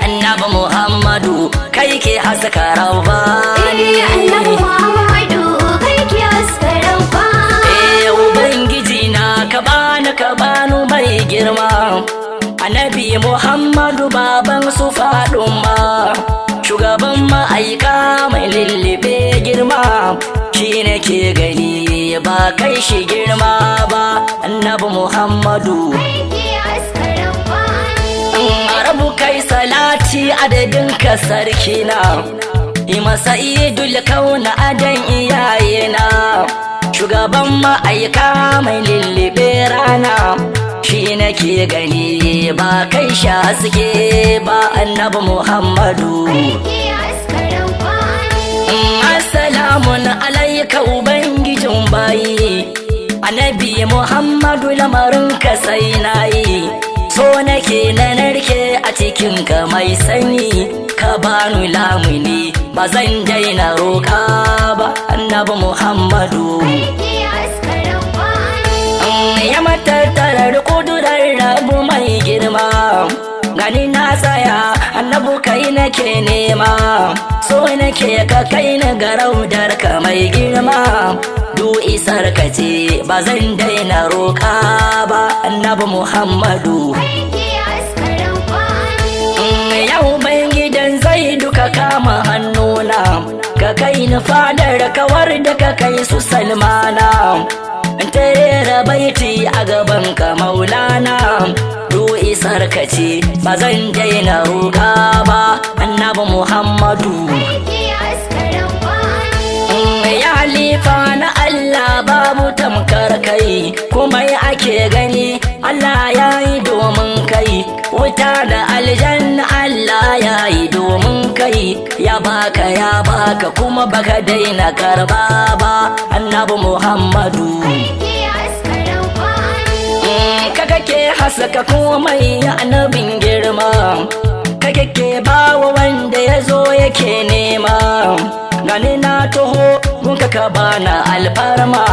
annabi Muhammadu kai ke haska rabbani annabi Muhammadu kai ke haska rabbani ubangiji na ka bani mai girma annabi Muhammadu baban su Faduma shugaban ma'aika mai lullube girma shi ne ke gani ba kai shi girma ba annabi Muhammadu arabu kai salati adadin ka sarkina masa idul kauna adan iyayena shugaban ma'aika mai lullube rana shi nake gani ba kai sha suke ba annabi Muhammadu assalamun alaika ubangijin bayi annabi Muhammadu lamarin ka sai nayi so nake na narke a cikin ka mai sanyi ka bani lamuni ba zan daina roƙa ba annabi Muhammadu ya matattarar kudurar rabu mai girma gani na tsaya annabu kai nake nema so nake ka kai na garaudar ka mai girma du isar ka ce ba zan daina roƙa ba annabi Muhammadu yau ban gidan zai duka kama hannuna ka kai ni fadar kawar da ka kai su Salmana tarera baiti a gaban ka maulana du isar ka ce ba zan daina roƙa ba annabi Muhammadu ya halifa na Allah babu tamkar kai kuma ake gani Allah ya yi domin kai wuta da aljanna Allah ya yi domin kai ya baka kuma baka daina karba ba annabi Muhammadu kake haska komai annabin girma kake bawa wanda ya zo yake nema gani na taho muka ka bana alfarma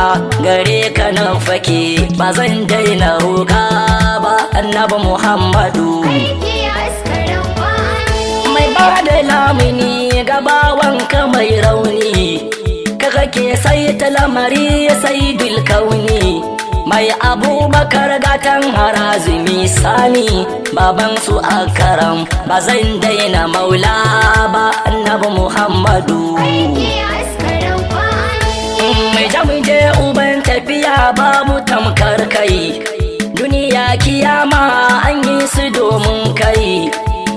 gare ka nan fake ba zan daina roƙa ba annabi Muhammadu mai ba da lamuni gabawanka mai rauni kake sai ta lamari sai dulkauni mai abubakar gatan harazimi sani baban su akaram ba zan daina maula ba annabi Muhammadu mai jamuje uban tafiya babu tamkar kai duniya kiyama an yi su domin kai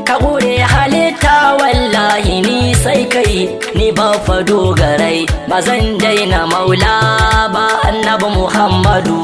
ka gure halitta wallahi ni sai kai ni ba fa dogarai ba zan daina maula ba annabi Muhammadu